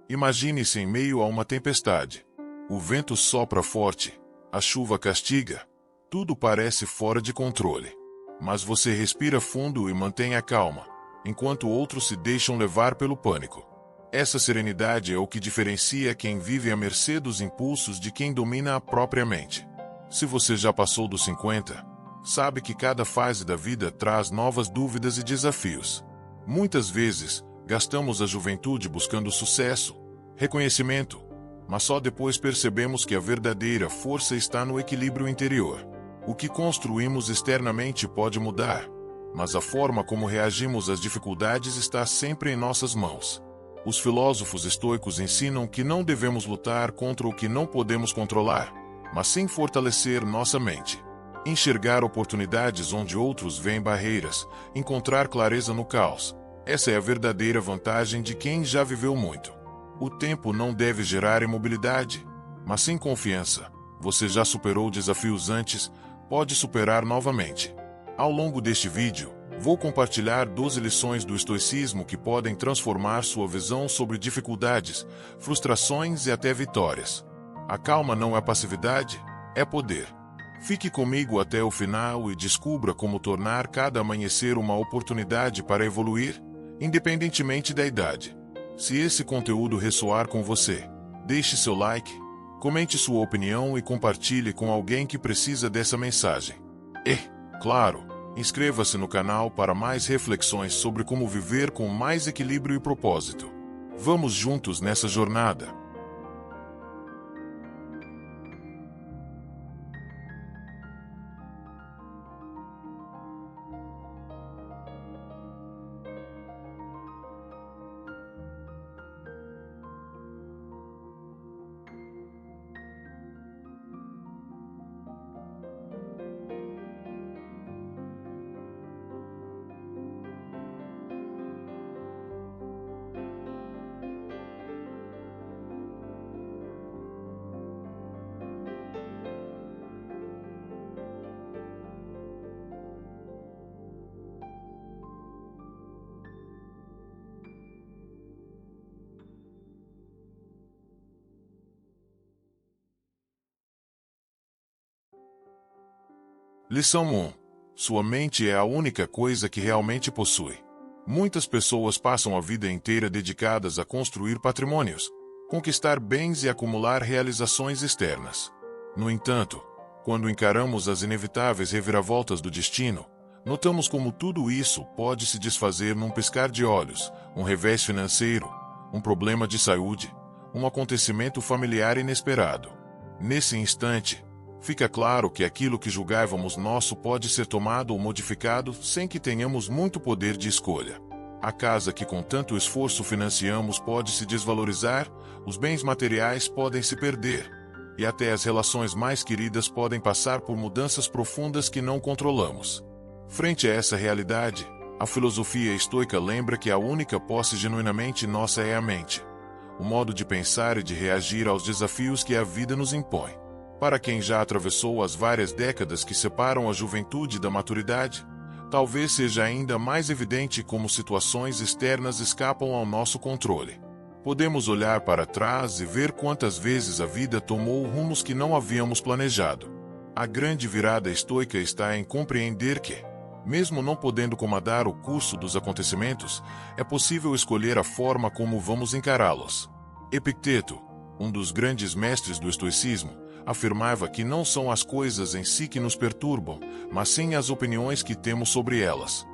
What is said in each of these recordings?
Imagine-se em meio a uma tempestade. O vento sopra forte, a chuva castiga, tudo parece fora de controle. Mas você respira fundo e mantém a calma, enquanto outros se deixam levar pelo pânico. Essa serenidade é o que diferencia quem vive à mercê dos impulsos de quem domina a própria mente. Se você já passou dos 50, sabe que cada fase da vida traz novas dúvidas e desafios. Muitas vezes, gastamos a juventude buscando sucesso, reconhecimento, mas só depois percebemos que a verdadeira força está no equilíbrio interior. O que construímos externamente pode mudar, mas a forma como reagimos às dificuldades está sempre em nossas mãos. Os filósofos estoicos ensinam que não devemos lutar contra o que não podemos controlar, mas sim fortalecer nossa mente. Enxergar oportunidades onde outros veem barreiras, encontrar clareza no caos. Essa é a verdadeira vantagem de quem já viveu muito. O tempo não deve gerar imobilidade, mas sim confiança. Você já superou desafios antes, pode superar novamente. Ao longo deste vídeo, vou compartilhar 12 lições do estoicismo que podem transformar sua visão sobre dificuldades, frustrações e até vitórias. A calma não é passividade, é poder. Fique comigo até o final e descubra como tornar cada amanhecer uma oportunidade para evoluir, independentemente da idade. Se esse conteúdo ressoar com você, deixe seu like, comente sua opinião e compartilhe com alguém que precisa dessa mensagem. E, claro, inscreva-se no canal para mais reflexões sobre como viver com mais equilíbrio e propósito. Vamos juntos nessa jornada. Lição 1. Sua mente é a única coisa que realmente possui. Muitas pessoas passam a vida inteira dedicadas a construir patrimônios, conquistar bens e acumular realizações externas. No entanto, quando encaramos as inevitáveis reviravoltas do destino, notamos como tudo isso pode se desfazer num piscar de olhos, um revés financeiro, um problema de saúde, um acontecimento familiar inesperado. Nesse instante, fica claro que aquilo que julgávamos nosso pode ser tomado ou modificado sem que tenhamos muito poder de escolha. A casa que com tanto esforço financiamos pode se desvalorizar, os bens materiais podem se perder, e até as relações mais queridas podem passar por mudanças profundas que não controlamos. Frente a essa realidade, a filosofia estoica lembra que a única posse genuinamente nossa é a mente, o modo de pensar e de reagir aos desafios que a vida nos impõe. Para quem já atravessou as várias décadas que separam a juventude da maturidade, talvez seja ainda mais evidente como situações externas escapam ao nosso controle. Podemos olhar para trás e ver quantas vezes a vida tomou rumos que não havíamos planejado. A grande virada estoica está em compreender que, mesmo não podendo comandar o curso dos acontecimentos, é possível escolher a forma como vamos encará-los. Epicteto, um dos grandes mestres do estoicismo, afirmava que não são as coisas em si que nos perturbam, mas sim as opiniões que temos sobre elas.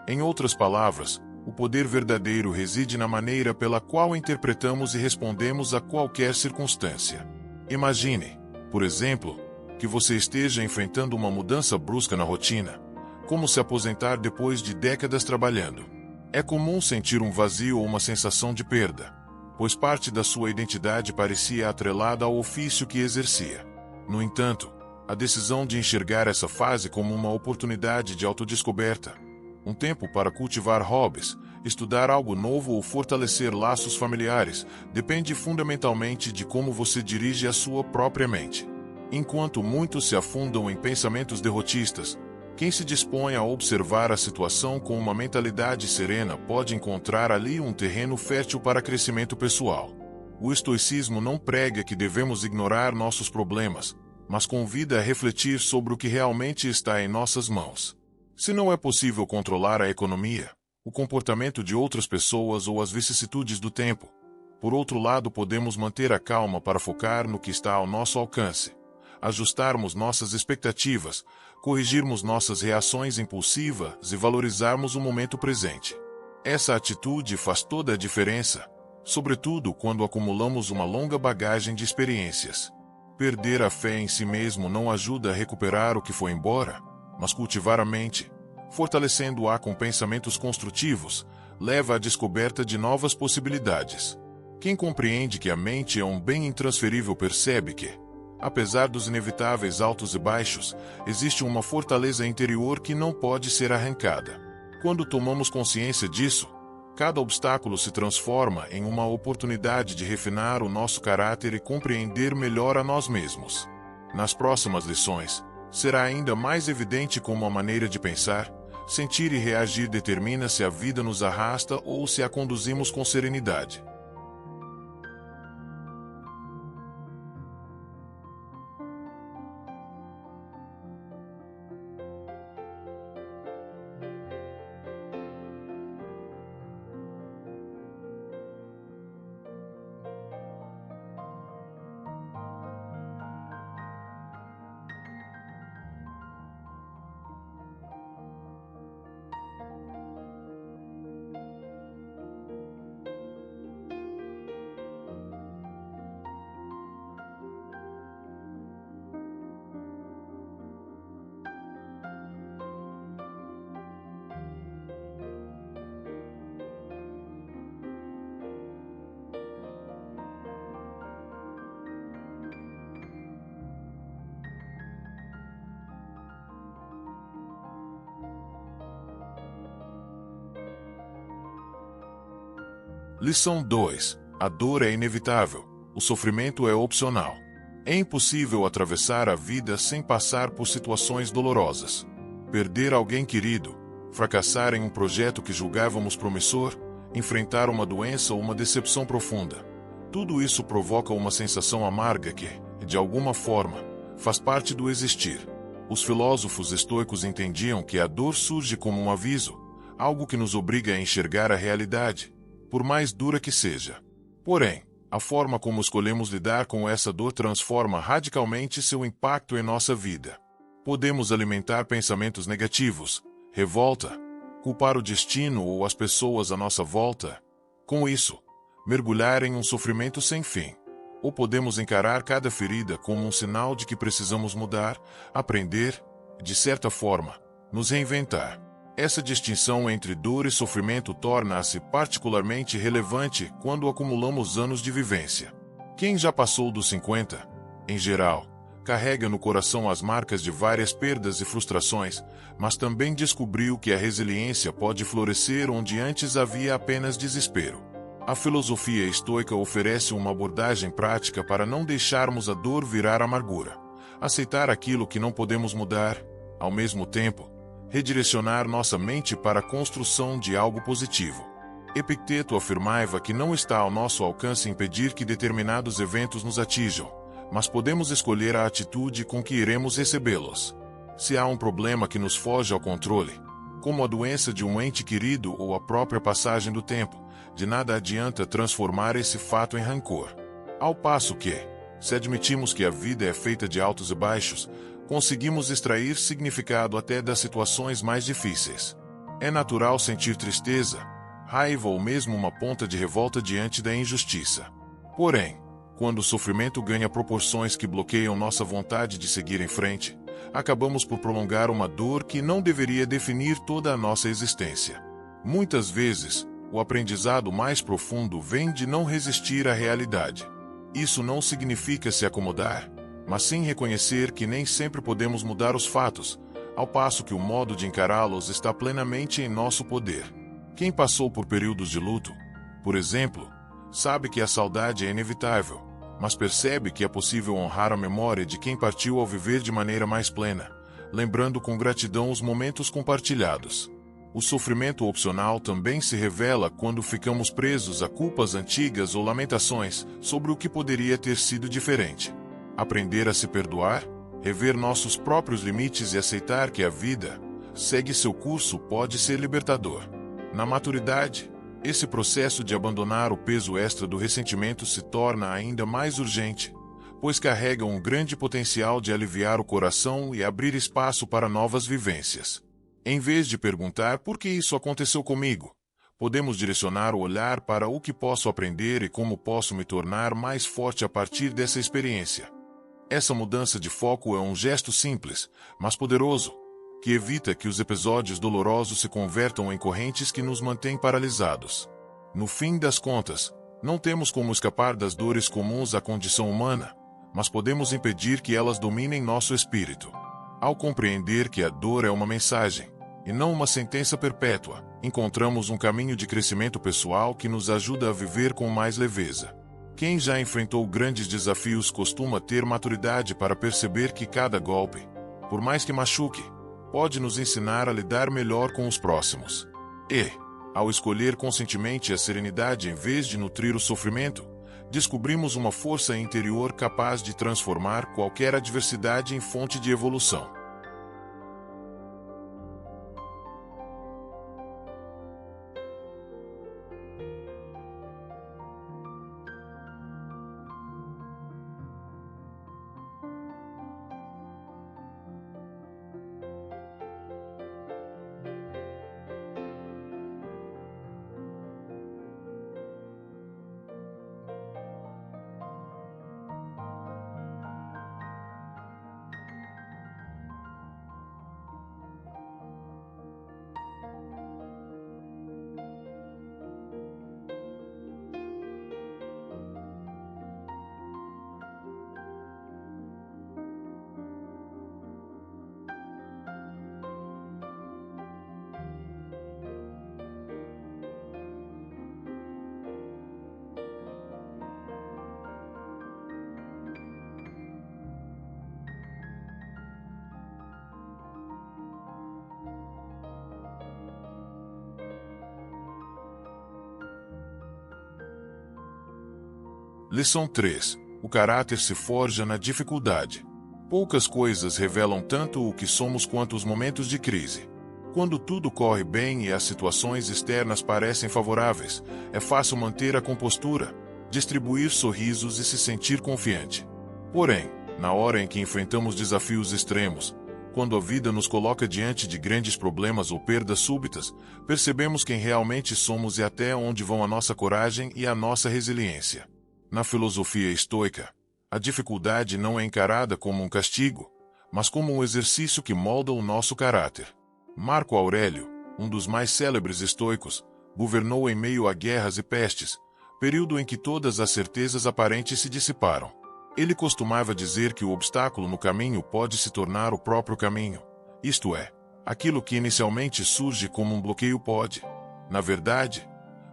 Em outras palavras, o poder verdadeiro reside na maneira pela qual interpretamos e respondemos a qualquer circunstância. Imagine, por exemplo, que você esteja enfrentando uma mudança brusca na rotina, como se aposentar depois de décadas trabalhando. É comum sentir um vazio ou uma sensação de perda, pois parte da sua identidade parecia atrelada ao ofício que exercia. No entanto, a decisão de enxergar essa fase como uma oportunidade de autodescoberta, um tempo para cultivar hobbies, estudar algo novo ou fortalecer laços familiares, depende fundamentalmente de como você dirige a sua própria mente. Enquanto muitos se afundam em pensamentos derrotistas, quem se dispõe a observar a situação com uma mentalidade serena pode encontrar ali um terreno fértil para crescimento pessoal. O estoicismo não prega que devemos ignorar nossos problemas, mas convida a refletir sobre o que realmente está em nossas mãos. Se não é possível controlar a economia, o comportamento de outras pessoas ou as vicissitudes do tempo, por outro lado, podemos manter a calma para focar no que está ao nosso alcance, ajustarmos nossas expectativas, corrigirmos nossas reações impulsivas e valorizarmos o momento presente. Essa atitude faz toda a diferença, sobretudo quando acumulamos uma longa bagagem de experiências. Perder a fé em si mesmo não ajuda a recuperar o que foi embora, mas cultivar a mente, fortalecendo-a com pensamentos construtivos, leva à descoberta de novas possibilidades. Quem compreende que a mente é um bem intransferível percebe que, apesar dos inevitáveis altos e baixos, existe uma fortaleza interior que não pode ser arrancada. Quando tomamos consciência disso, cada obstáculo se transforma em uma oportunidade de refinar o nosso caráter e compreender melhor a nós mesmos. Nas próximas lições, será ainda mais evidente como a maneira de pensar, sentir e reagir determina se a vida nos arrasta ou se a conduzimos com serenidade. Lição 2. A dor é inevitável. O sofrimento é opcional. É impossível atravessar a vida sem passar por situações dolorosas. Perder alguém querido, fracassar em um projeto que julgávamos promissor, enfrentar uma doença ou uma decepção profunda. Tudo isso provoca uma sensação amarga que, de alguma forma, faz parte do existir. Os filósofos estoicos entendiam que a dor surge como um aviso, algo que nos obriga a enxergar a realidade, por mais dura que seja. Porém, a forma como escolhemos lidar com essa dor transforma radicalmente seu impacto em nossa vida. Podemos alimentar pensamentos negativos, revolta, culpar o destino ou as pessoas à nossa volta. Com isso, mergulhar em um sofrimento sem fim. Ou podemos encarar cada ferida como um sinal de que precisamos mudar, aprender, de certa forma, nos reinventar. Essa distinção entre dor e sofrimento torna-se particularmente relevante quando acumulamos anos de vivência. Quem já passou dos 50, em geral, carrega no coração as marcas de várias perdas e frustrações, mas também descobriu que a resiliência pode florescer onde antes havia apenas desespero. A filosofia estoica oferece uma abordagem prática para não deixarmos a dor virar amargura. Aceitar aquilo que não podemos mudar, ao mesmo tempo, redirecionar nossa mente para a construção de algo positivo. Epicteto afirmava que não está ao nosso alcance impedir que determinados eventos nos atinjam, mas podemos escolher a atitude com que iremos recebê-los. Se há um problema que nos foge ao controle, como a doença de um ente querido ou a própria passagem do tempo, de nada adianta transformar esse fato em rancor. Ao passo que, se admitimos que a vida é feita de altos e baixos, conseguimos extrair significado até das situações mais difíceis. É natural sentir tristeza, raiva ou mesmo uma ponta de revolta diante da injustiça. Porém, quando o sofrimento ganha proporções que bloqueiam nossa vontade de seguir em frente, acabamos por prolongar uma dor que não deveria definir toda a nossa existência. Muitas vezes, o aprendizado mais profundo vem de não resistir à realidade. Isso não significa se acomodar, mas sim reconhecer que nem sempre podemos mudar os fatos, ao passo que o modo de encará-los está plenamente em nosso poder. Quem passou por períodos de luto, por exemplo, sabe que a saudade é inevitável, mas percebe que é possível honrar a memória de quem partiu ao viver de maneira mais plena, lembrando com gratidão os momentos compartilhados. O sofrimento opcional também se revela quando ficamos presos a culpas antigas ou lamentações sobre o que poderia ter sido diferente. Aprender a se perdoar, rever nossos próprios limites e aceitar que a vida segue seu curso pode ser libertador. Na maturidade, esse processo de abandonar o peso extra do ressentimento se torna ainda mais urgente, pois carrega um grande potencial de aliviar o coração e abrir espaço para novas vivências. Em vez de perguntar por que isso aconteceu comigo, podemos direcionar o olhar para o que posso aprender e como posso me tornar mais forte a partir dessa experiência. Essa mudança de foco é um gesto simples, mas poderoso, que evita que os episódios dolorosos se convertam em correntes que nos mantêm paralisados. No fim das contas, não temos como escapar das dores comuns à condição humana, mas podemos impedir que elas dominem nosso espírito. Ao compreender que a dor é uma mensagem, e não uma sentença perpétua, encontramos um caminho de crescimento pessoal que nos ajuda a viver com mais leveza. Quem já enfrentou grandes desafios costuma ter maturidade para perceber que cada golpe, por mais que machuque, pode nos ensinar a lidar melhor com os próximos. E, ao escolher conscientemente a serenidade em vez de nutrir o sofrimento, descobrimos uma força interior capaz de transformar qualquer adversidade em fonte de evolução. Lição 3. O caráter se forja na dificuldade. Poucas coisas revelam tanto o que somos quanto os momentos de crise. Quando tudo corre bem e as situações externas parecem favoráveis, é fácil manter a compostura, distribuir sorrisos e se sentir confiante. Porém, na hora em que enfrentamos desafios extremos, quando a vida nos coloca diante de grandes problemas ou perdas súbitas, percebemos quem realmente somos e até onde vão a nossa coragem e a nossa resiliência. Na filosofia estoica, a dificuldade não é encarada como um castigo, mas como um exercício que molda o nosso caráter. Marco Aurélio, um dos mais célebres estoicos, governou em meio a guerras e pestes, período em que todas as certezas aparentes se dissiparam. Ele costumava dizer que o obstáculo no caminho pode se tornar o próprio caminho, isto é, aquilo que inicialmente surge como um bloqueio pode, na verdade,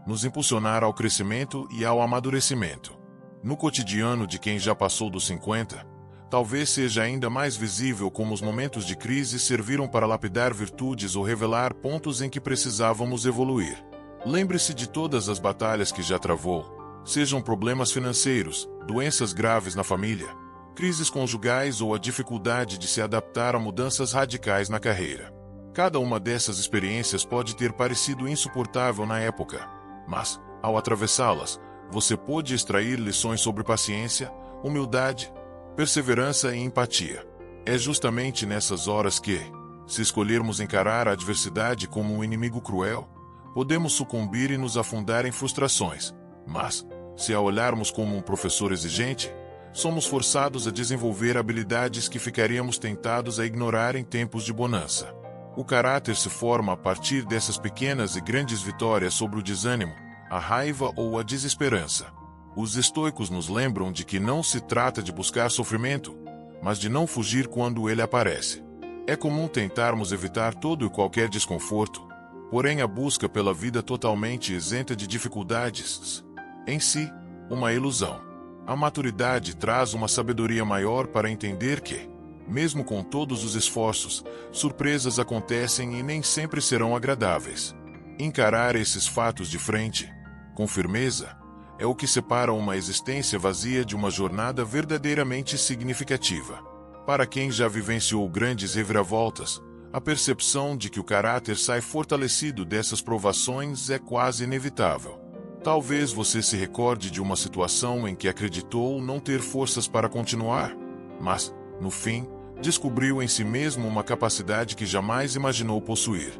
nos impulsionar ao crescimento e ao amadurecimento. No cotidiano de quem já passou dos 50, talvez seja ainda mais visível como os momentos de crise serviram para lapidar virtudes ou revelar pontos em que precisávamos evoluir. Lembre-se de todas as batalhas que já travou, sejam problemas financeiros, doenças graves na família, crises conjugais ou a dificuldade de se adaptar a mudanças radicais na carreira. Cada uma dessas experiências pode ter parecido insuportável na época, mas, ao atravessá-las, você pôde extrair lições sobre paciência, humildade, perseverança e empatia. É justamente nessas horas que, se escolhermos encarar a adversidade como um inimigo cruel, podemos sucumbir e nos afundar em frustrações. Mas, se a olharmos como um professor exigente, somos forçados a desenvolver habilidades que ficaríamos tentados a ignorar em tempos de bonança. O caráter se forma a partir dessas pequenas e grandes vitórias sobre o desânimo, a raiva ou a desesperança. Os estoicos nos lembram de que não se trata de buscar sofrimento, mas de não fugir quando ele aparece. É comum tentarmos evitar todo e qualquer desconforto, porém a busca pela vida totalmente isenta de dificuldades, em si, uma ilusão. A maturidade traz uma sabedoria maior para entender que, Mesmo com todos os esforços, surpresas acontecem e nem sempre serão agradáveis. Encarar esses fatos de frente, com firmeza, é o que separa uma existência vazia de uma jornada verdadeiramente significativa. Para quem já vivenciou grandes reviravoltas, a percepção de que o caráter sai fortalecido dessas provações é quase inevitável. Talvez você se recorde de uma situação em que acreditou não ter forças para continuar, mas, no fim, descobriu em si mesmo uma capacidade que jamais imaginou possuir.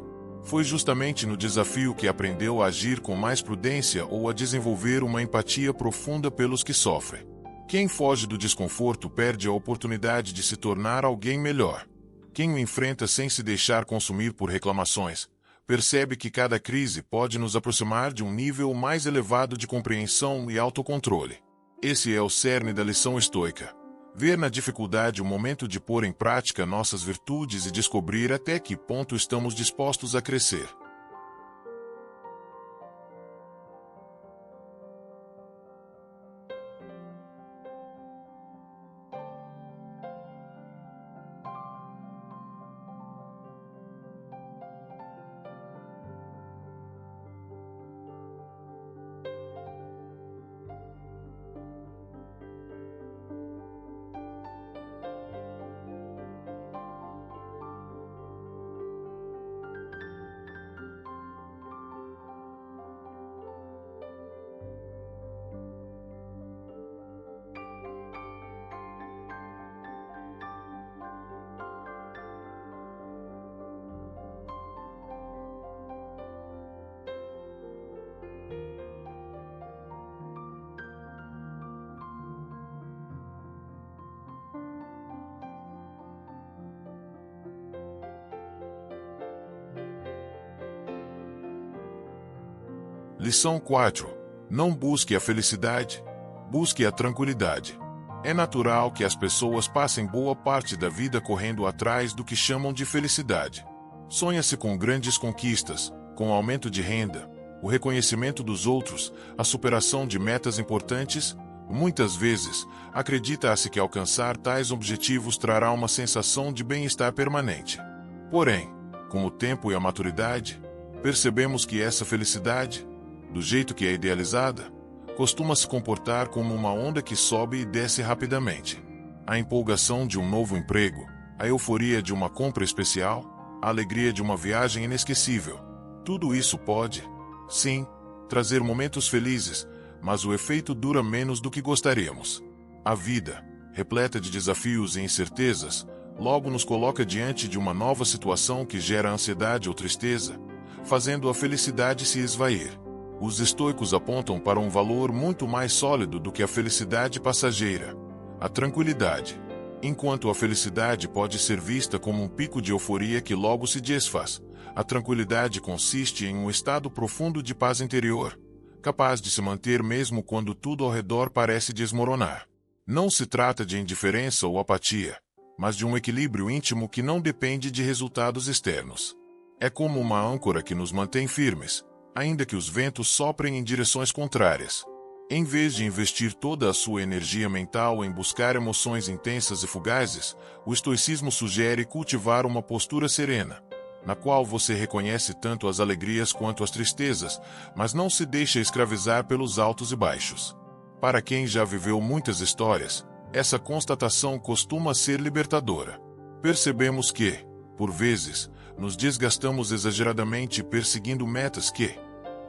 Foi justamente no desafio que aprendeu a agir com mais prudência ou a desenvolver uma empatia profunda pelos que sofrem. Quem foge do desconforto perde a oportunidade de se tornar alguém melhor. Quem o enfrenta sem se deixar consumir por reclamações, percebe que cada crise pode nos aproximar de um nível mais elevado de compreensão e autocontrole. Esse é o cerne da lição estoica. Ver na dificuldade o momento de pôr em prática nossas virtudes e descobrir até que ponto estamos dispostos a crescer. Lição 4. Não busque a felicidade, busque a tranquilidade. É natural que as pessoas passem boa parte da vida correndo atrás do que chamam de felicidade. Sonha-se com grandes conquistas, com aumento de renda, o reconhecimento dos outros, a superação de metas importantes. Muitas vezes, acredita-se que alcançar tais objetivos trará uma sensação de bem-estar permanente. Porém, com o tempo e a maturidade, percebemos que essa felicidade, do jeito que é idealizada, costuma se comportar como uma onda que sobe e desce rapidamente. A empolgação de um novo emprego, a euforia de uma compra especial, a alegria de uma viagem inesquecível. Tudo isso pode, sim, trazer momentos felizes, mas o efeito dura menos do que gostaríamos. A vida, repleta de desafios e incertezas, logo nos coloca diante de uma nova situação que gera ansiedade ou tristeza, fazendo a felicidade se esvair. Os estoicos apontam para um valor muito mais sólido do que a felicidade passageira, a tranquilidade. Enquanto a felicidade pode ser vista como um pico de euforia que logo se desfaz, a tranquilidade consiste em um estado profundo de paz interior, capaz de se manter mesmo quando tudo ao redor parece desmoronar. Não se trata de indiferença ou apatia, mas de um equilíbrio íntimo que não depende de resultados externos. É como uma âncora que nos mantém firmes, ainda que os ventos soprem em direções contrárias. Em vez de investir toda a sua energia mental em buscar emoções intensas e fugazes, o estoicismo sugere cultivar uma postura serena, na qual você reconhece tanto as alegrias quanto as tristezas, mas não se deixa escravizar pelos altos e baixos. Para quem já viveu muitas histórias, essa constatação costuma ser libertadora. Percebemos que, por vezes, nos desgastamos exageradamente perseguindo metas que,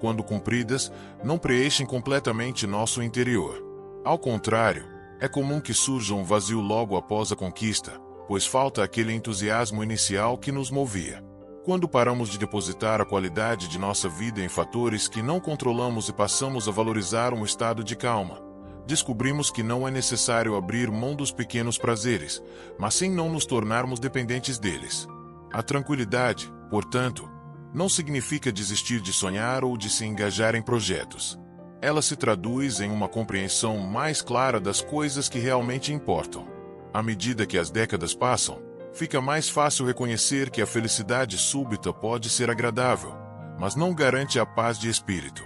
quando cumpridas, não preenchem completamente nosso interior. Ao contrário, é comum que surja um vazio logo após a conquista, pois falta aquele entusiasmo inicial que nos movia. Quando paramos de depositar a qualidade de nossa vida em fatores que não controlamos e passamos a valorizar um estado de calma, descobrimos que não é necessário abrir mão dos pequenos prazeres, mas sim não nos tornarmos dependentes deles. A tranquilidade, portanto, não significa desistir de sonhar ou de se engajar em projetos. Ela se traduz em uma compreensão mais clara das coisas que realmente importam. À medida que as décadas passam, fica mais fácil reconhecer que a felicidade súbita pode ser agradável, mas não garante a paz de espírito.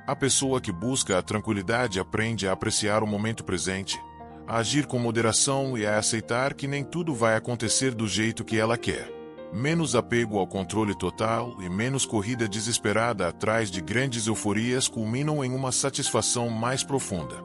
A pessoa que busca a tranquilidade aprende a apreciar o momento presente, a agir com moderação e a aceitar que nem tudo vai acontecer do jeito que ela quer. Menos apego ao controle total e menos corrida desesperada atrás de grandes euforias culminam em uma satisfação mais profunda.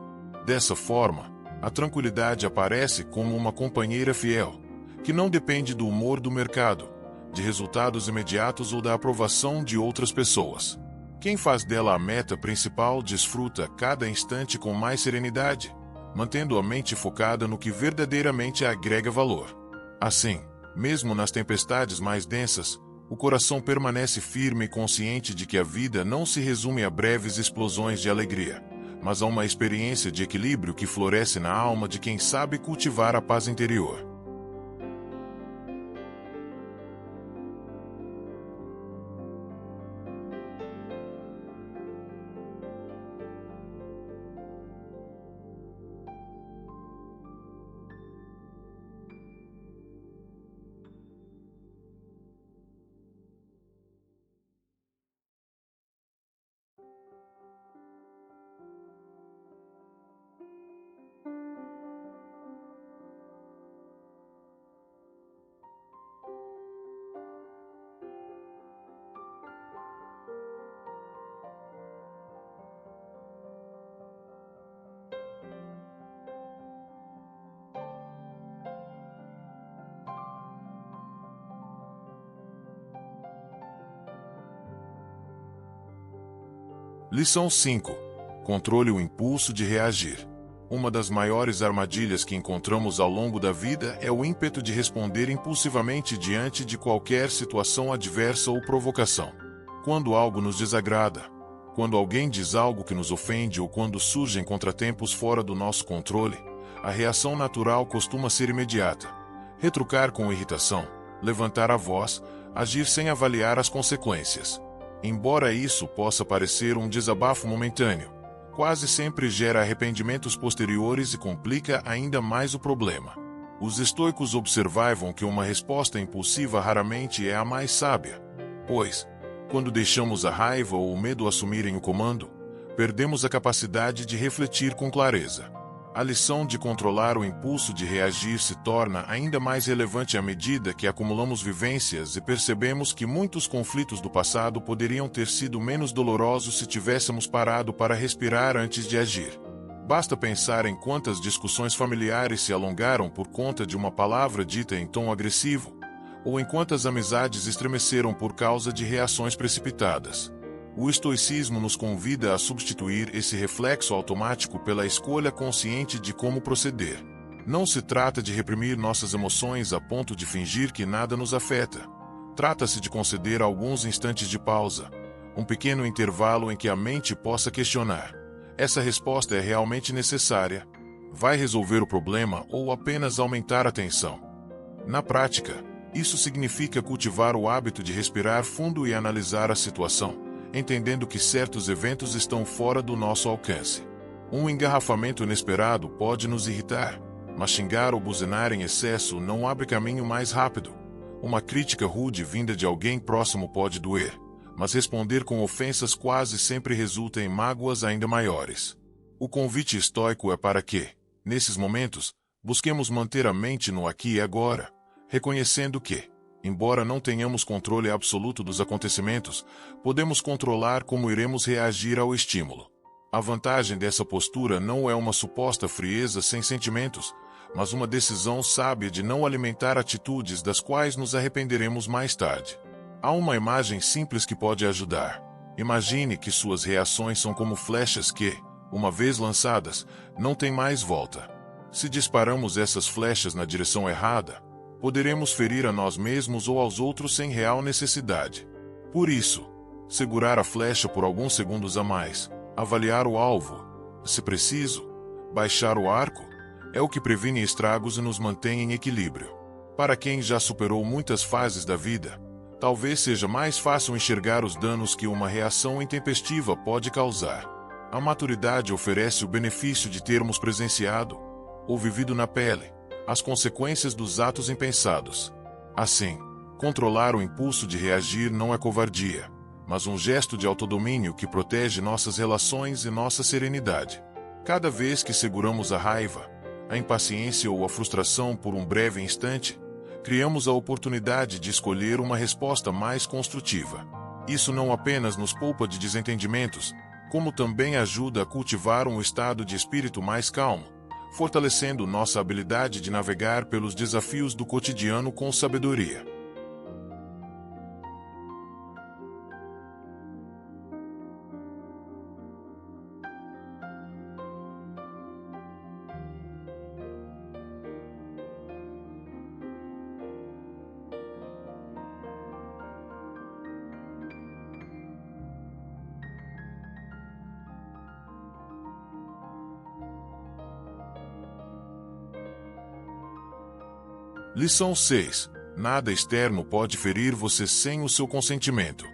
Dessa forma, a tranquilidade aparece como uma companheira fiel, que não depende do humor do mercado, de resultados imediatos ou da aprovação de outras pessoas. Quem faz dela a meta principal desfruta cada instante com mais serenidade, mantendo a mente focada no que verdadeiramente agrega valor. Assim, mesmo nas tempestades mais densas, o coração permanece firme e consciente de que a vida não se resume a breves explosões de alegria, mas a uma experiência de equilíbrio que floresce na alma de quem sabe cultivar a paz interior. Lição 5. Controle o impulso de reagir. Uma das maiores armadilhas que encontramos ao longo da vida é o ímpeto de responder impulsivamente diante de qualquer situação adversa ou provocação. Quando algo nos desagrada, quando alguém diz algo que nos ofende ou quando surgem contratempos fora do nosso controle, a reação natural costuma ser imediata. Retrucar com irritação, levantar a voz, agir sem avaliar as consequências. Embora isso possa parecer um desabafo momentâneo, quase sempre gera arrependimentos posteriores e complica ainda mais o problema. Os estoicos observavam que uma resposta impulsiva raramente é a mais sábia, pois, quando deixamos a raiva ou o medo assumirem o comando, perdemos a capacidade de refletir com clareza. A lição de controlar o impulso de reagir se torna ainda mais relevante à medida que acumulamos vivências e percebemos que muitos conflitos do passado poderiam ter sido menos dolorosos se tivéssemos parado para respirar antes de agir. Basta pensar em quantas discussões familiares se alongaram por conta de uma palavra dita em tom agressivo, ou em quantas amizades estremeceram por causa de reações precipitadas. O estoicismo nos convida a substituir esse reflexo automático pela escolha consciente de como proceder. Não se trata de reprimir nossas emoções a ponto de fingir que nada nos afeta. Trata-se de conceder alguns instantes de pausa, um pequeno intervalo em que a mente possa questionar: essa resposta é realmente necessária? Vai resolver o problema ou apenas aumentar a tensão? Na prática, isso significa cultivar o hábito de respirar fundo e analisar a situação, entendendo que certos eventos estão fora do nosso alcance. Um engarrafamento inesperado pode nos irritar, mas xingar ou buzinar em excesso não abre caminho mais rápido. Uma crítica rude vinda de alguém próximo pode doer, mas responder com ofensas quase sempre resulta em mágoas ainda maiores. O convite estoico é para que, nesses momentos, busquemos manter a mente no aqui e agora, reconhecendo que, embora não tenhamos controle absoluto dos acontecimentos, podemos controlar como iremos reagir ao estímulo. A vantagem dessa postura não é uma suposta frieza sem sentimentos, mas uma decisão sábia de não alimentar atitudes das quais nos arrependeremos mais tarde. Há uma imagem simples que pode ajudar. Imagine que suas reações são como flechas que, uma vez lançadas, não têm mais volta. Se disparamos essas flechas na direção errada, poderemos ferir a nós mesmos ou aos outros sem real necessidade. Por isso, segurar a flecha por alguns segundos a mais, avaliar o alvo, se preciso, baixar o arco, é o que previne estragos e nos mantém em equilíbrio. Para quem já superou muitas fases da vida, talvez seja mais fácil enxergar os danos que uma reação intempestiva pode causar. A maturidade oferece o benefício de termos presenciado, ou vivido na pele, as consequências dos atos impensados. Assim, controlar o impulso de reagir não é covardia, mas um gesto de autodomínio que protege nossas relações e nossa serenidade. Cada vez que seguramos a raiva, a impaciência ou a frustração por um breve instante, criamos a oportunidade de escolher uma resposta mais construtiva. Isso não apenas nos poupa de desentendimentos, como também ajuda a cultivar um estado de espírito mais calmo, fortalecendo nossa habilidade de navegar pelos desafios do cotidiano com sabedoria. Lição 6. Nada externo pode ferir você sem o seu consentimento.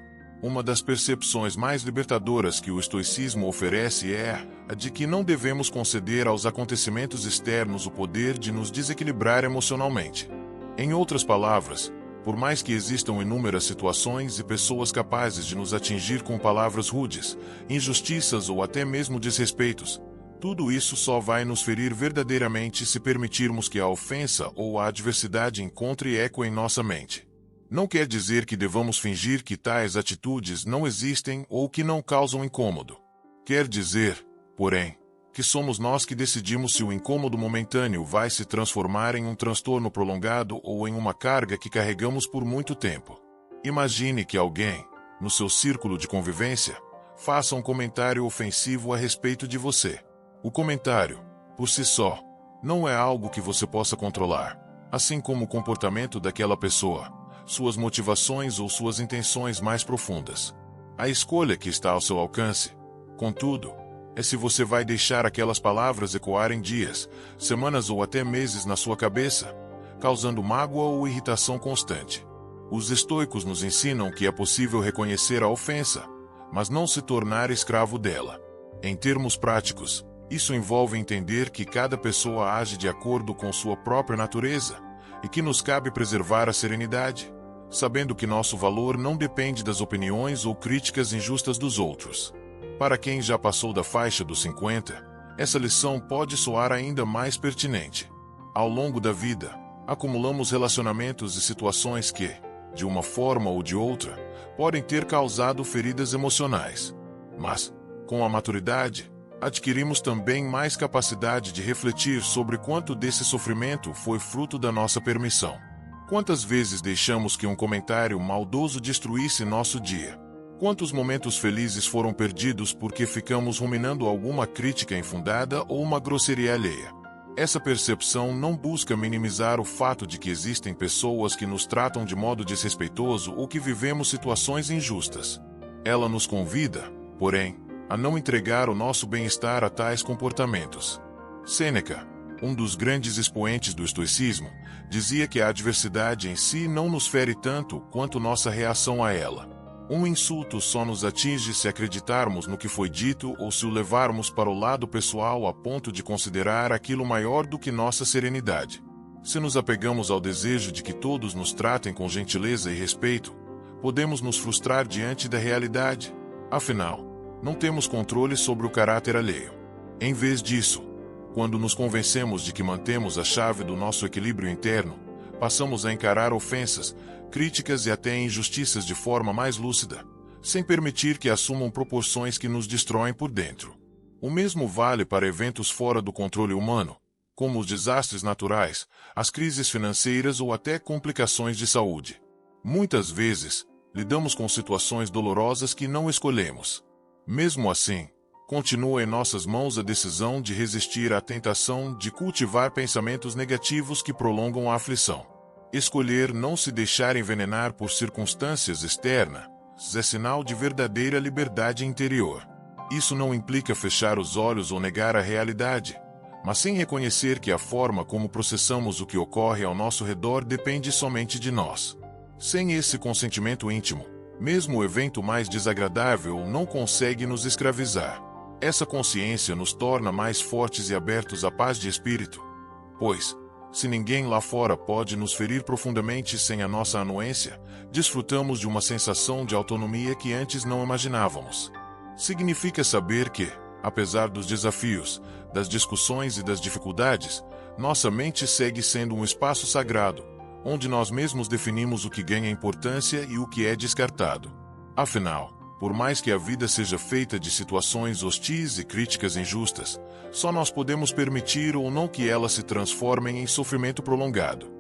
Uma das percepções mais libertadoras que o estoicismo oferece é a de que não devemos conceder aos acontecimentos externos o poder de nos desequilibrar emocionalmente. Em outras palavras, por mais que existam inúmeras situações e pessoas capazes de nos atingir com palavras rudes, injustiças ou até mesmo desrespeitos, tudo isso só vai nos ferir verdadeiramente se permitirmos que a ofensa ou a adversidade encontre eco em nossa mente. Não quer dizer que devamos fingir que tais atitudes não existem ou que não causam incômodo. Quer dizer, porém, que somos nós que decidimos se o incômodo momentâneo vai se transformar em um transtorno prolongado ou em uma carga que carregamos por muito tempo. Imagine que alguém, no seu círculo de convivência, faça um comentário ofensivo a respeito de você. O comentário, por si só, não é algo que você possa controlar, assim como o comportamento daquela pessoa, suas motivações ou suas intenções mais profundas. A escolha que está ao seu alcance, contudo, é se você vai deixar aquelas palavras ecoarem dias, semanas ou até meses na sua cabeça, causando mágoa ou irritação constante. Os estoicos nos ensinam que é possível reconhecer a ofensa, mas não se tornar escravo dela. Em termos práticos, isso envolve entender que cada pessoa age de acordo com sua própria natureza e que nos cabe preservar a serenidade, sabendo que nosso valor não depende das opiniões ou críticas injustas dos outros. Para quem já passou da faixa dos 50, essa lição pode soar ainda mais pertinente. Ao longo da vida, acumulamos relacionamentos e situações que, de uma forma ou de outra, podem ter causado feridas emocionais. Mas, com a maturidade, adquirimos também mais capacidade de refletir sobre quanto desse sofrimento foi fruto da nossa permissão. Quantas vezes deixamos que um comentário maldoso destruísse nosso dia? Quantos momentos felizes foram perdidos porque ficamos ruminando alguma crítica infundada ou uma grosseria alheia? Essa percepção não busca minimizar o fato de que existem pessoas que nos tratam de modo desrespeitoso ou que vivemos situações injustas. Ela nos convida, porém, a não entregar o nosso bem-estar a tais comportamentos. Sêneca, um dos grandes expoentes do estoicismo, dizia que a adversidade em si não nos fere tanto quanto nossa reação a ela. Um insulto só nos atinge se acreditarmos no que foi dito ou se o levarmos para o lado pessoal a ponto de considerar aquilo maior do que nossa serenidade. Se nos apegamos ao desejo de que todos nos tratem com gentileza e respeito, podemos nos frustrar diante da realidade. Afinal, não temos controle sobre o caráter alheio. Em vez disso, quando nos convencemos de que mantemos a chave do nosso equilíbrio interno, passamos a encarar ofensas, críticas e até injustiças de forma mais lúcida, sem permitir que assumam proporções que nos destroem por dentro. O mesmo vale para eventos fora do controle humano, como os desastres naturais, as crises financeiras ou até complicações de saúde. Muitas vezes, lidamos com situações dolorosas que não escolhemos. Mesmo assim, continua em nossas mãos a decisão de resistir à tentação de cultivar pensamentos negativos que prolongam a aflição. Escolher não se deixar envenenar por circunstâncias externas é sinal de verdadeira liberdade interior. Isso não implica fechar os olhos ou negar a realidade, mas sim reconhecer que a forma como processamos o que ocorre ao nosso redor depende somente de nós. Sem esse consentimento íntimo, mesmo o evento mais desagradável não consegue nos escravizar. Essa consciência nos torna mais fortes e abertos à paz de espírito, pois, se ninguém lá fora pode nos ferir profundamente sem a nossa anuência, desfrutamos de uma sensação de autonomia que antes não imaginávamos. Significa saber que, apesar dos desafios, das discussões e das dificuldades, Nossa mente segue sendo um espaço sagrado, onde nós mesmos definimos o que ganha importância e o que é descartado. Afinal, por mais que a vida seja feita de situações hostis e críticas injustas, só nós podemos permitir ou não que elas se transformem em sofrimento prolongado.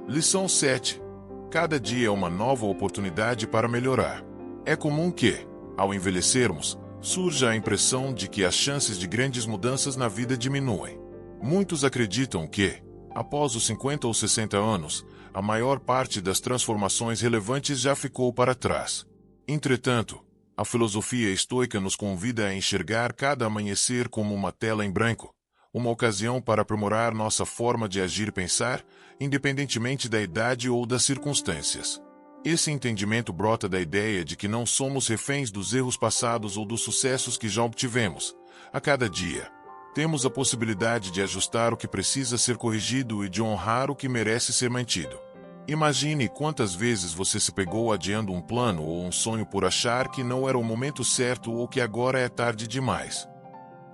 Lição 7. Cada dia é uma nova oportunidade para melhorar. É comum que, ao envelhecermos, surja a impressão de que as chances de grandes mudanças na vida diminuem. Muitos acreditam que, após os 50 ou 60 anos, a maior parte das transformações relevantes já ficou para trás. Entretanto, a filosofia estoica nos convida a enxergar cada amanhecer como uma tela em branco, uma ocasião para aprimorar nossa forma de agir e pensar, independentemente da idade ou das circunstâncias. Esse entendimento brota da ideia de que não somos reféns dos erros passados ou dos sucessos que já obtivemos. A cada dia, temos a possibilidade de ajustar o que precisa ser corrigido e de honrar o que merece ser mantido. Imagine quantas vezes você se pegou adiando um plano ou um sonho por achar que não era o momento certo ou que agora é tarde demais.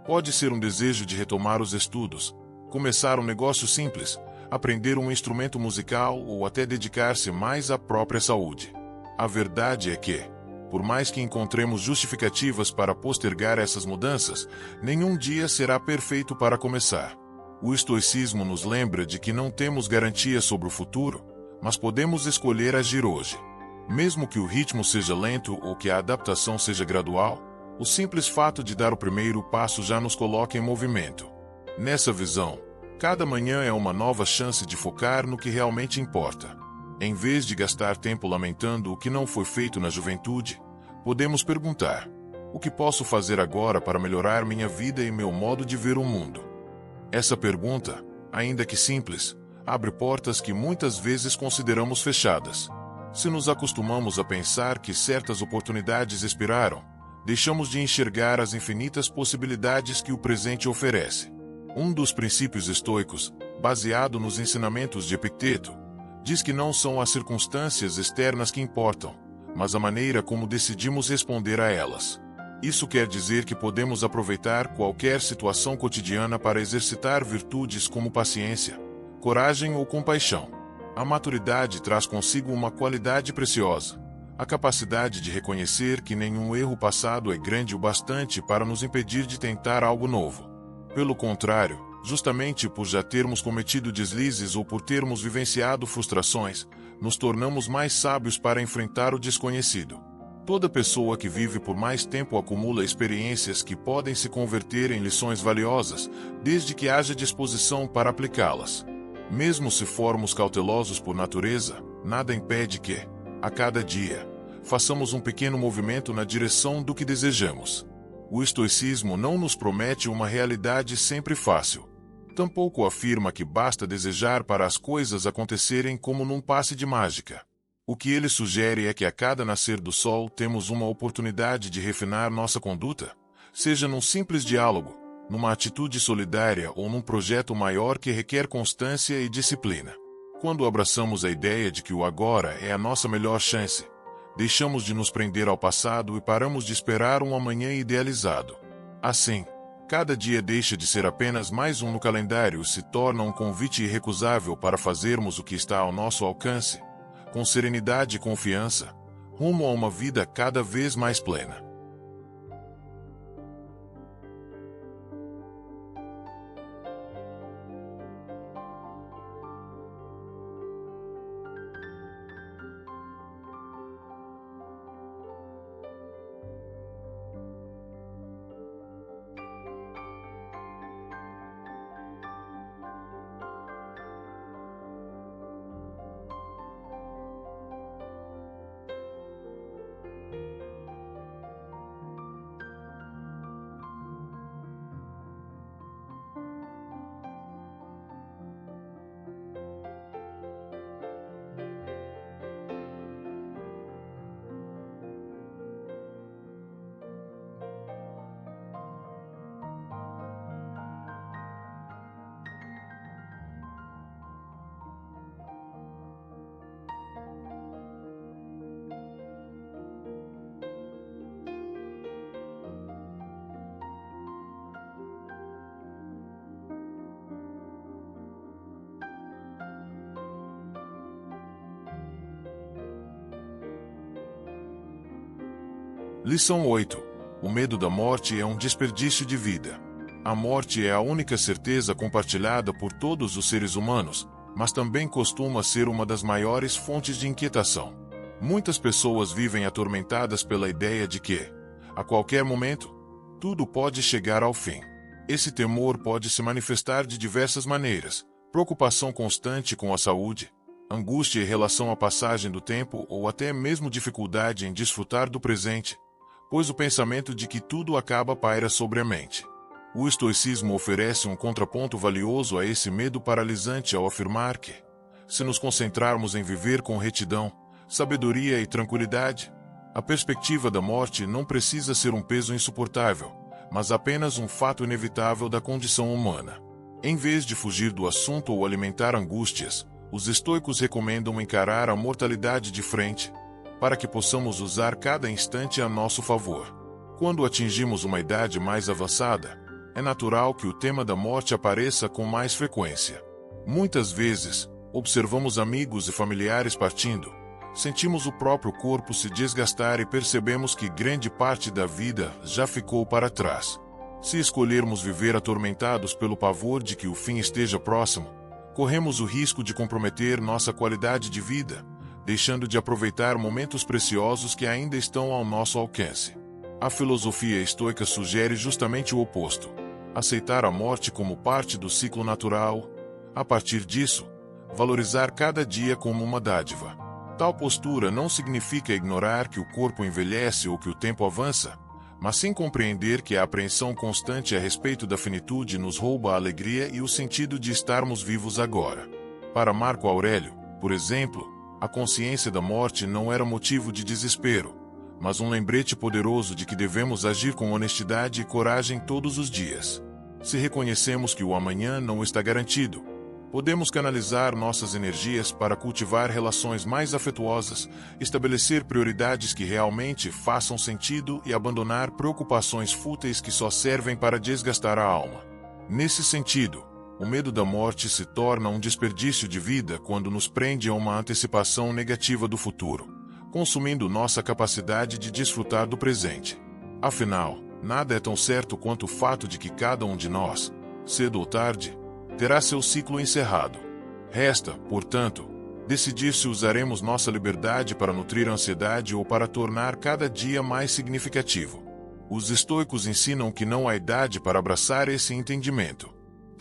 Pode ser um desejo de retomar os estudos, começar um negócio simples, aprender um instrumento musical ou até dedicar-se mais à própria saúde. A verdade é que, por mais que encontremos justificativas para postergar essas mudanças, nenhum dia será perfeito para começar. O estoicismo nos lembra de que não temos garantia sobre o futuro, mas podemos escolher agir hoje. Mesmo que o ritmo seja lento ou que a adaptação seja gradual, o simples fato de dar o primeiro passo já nos coloca em movimento. Nessa visão, cada manhã é uma nova chance de focar no que realmente importa. Em vez de gastar tempo lamentando o que não foi feito na juventude, podemos perguntar: o que posso fazer agora para melhorar minha vida e meu modo de ver o mundo? Essa pergunta, ainda que simples, abre portas que muitas vezes consideramos fechadas. Se nos acostumamos a pensar que certas oportunidades expiraram, deixamos de enxergar as infinitas possibilidades que o presente oferece. Um dos princípios estoicos, baseado nos ensinamentos de Epicteto, diz que não são as circunstâncias externas que importam, mas a maneira como decidimos responder a elas. Isso quer dizer que podemos aproveitar qualquer situação cotidiana para exercitar virtudes como paciência, coragem ou compaixão. A maturidade traz consigo uma qualidade preciosa: a capacidade de reconhecer que nenhum erro passado é grande o bastante para nos impedir de tentar algo novo. Pelo contrário, justamente por já termos cometido deslizes ou por termos vivenciado frustrações, nos tornamos mais sábios para enfrentar o desconhecido. Toda pessoa que vive por mais tempo acumula experiências que podem se converter em lições valiosas, desde que haja disposição para aplicá-las. Mesmo se formos cautelosos por natureza, nada impede que, a cada dia, façamos um pequeno movimento na direção do que desejamos. O estoicismo não nos promete uma realidade sempre fácil. Tampouco afirma que basta desejar para as coisas acontecerem como num passe de mágica. O que ele sugere é que a cada nascer do sol temos uma oportunidade de refinar nossa conduta, seja num simples diálogo, numa atitude solidária ou num projeto maior que requer constância e disciplina. Quando abraçamos a ideia de que o agora é a nossa melhor chance, deixamos de nos prender ao passado e paramos de esperar um amanhã idealizado. Assim, cada dia deixa de ser apenas mais um no calendário e se torna um convite irrecusável para fazermos o que está ao nosso alcance, com serenidade e confiança, rumo a uma vida cada vez mais plena. Lição 8. O medo da morte é um desperdício de vida. A morte é a única certeza compartilhada por todos os seres humanos, mas também costuma ser uma das maiores fontes de inquietação. Muitas pessoas vivem atormentadas pela ideia de que, a qualquer momento, tudo pode chegar ao fim. Esse temor pode se manifestar de diversas maneiras: preocupação constante com a saúde, angústia em relação à passagem do tempo ou até mesmo dificuldade em desfrutar do presente, pois o pensamento de que tudo acaba paira sobre a mente. O estoicismo oferece um contraponto valioso a esse medo paralisante ao afirmar que, se nos concentrarmos em viver com retidão, sabedoria e tranquilidade, a perspectiva da morte não precisa ser um peso insuportável, mas apenas um fato inevitável da condição humana. Em vez de fugir do assunto ou alimentar angústias, os estoicos recomendam encarar a mortalidade de frente, para que possamos usar cada instante a nosso favor. Quando atingimos uma idade mais avançada, é natural que o tema da morte apareça com mais frequência. Muitas vezes, observamos amigos e familiares partindo, sentimos o próprio corpo se desgastar e percebemos que grande parte da vida já ficou para trás. Se escolhermos viver atormentados pelo pavor de que o fim esteja próximo, corremos o risco de comprometer nossa qualidade de vida, deixando de aproveitar momentos preciosos que ainda estão ao nosso alcance. A filosofia estoica sugere justamente o oposto: aceitar a morte como parte do ciclo natural. A partir disso, valorizar cada dia como uma dádiva. Tal postura não significa ignorar que o corpo envelhece ou que o tempo avança, mas sim compreender que a apreensão constante a respeito da finitude nos rouba a alegria e o sentido de estarmos vivos agora. Para Marco Aurélio, por exemplo, a consciência da morte não era motivo de desespero, mas um lembrete poderoso de que devemos agir com honestidade e coragem todos os dias. Se reconhecemos que o amanhã não está garantido, podemos canalizar nossas energias para cultivar relações mais afetuosas, estabelecer prioridades que realmente façam sentido e abandonar preocupações fúteis que só servem para desgastar a alma. Nesse sentido, o medo da morte se torna um desperdício de vida quando nos prende a uma antecipação negativa do futuro, consumindo nossa capacidade de desfrutar do presente. Afinal, nada é tão certo quanto o fato de que cada um de nós, cedo ou tarde, terá seu ciclo encerrado. Resta, portanto, decidir se usaremos nossa liberdade para nutrir a ansiedade ou para tornar cada dia mais significativo. Os estoicos ensinam que não há idade para abraçar esse entendimento.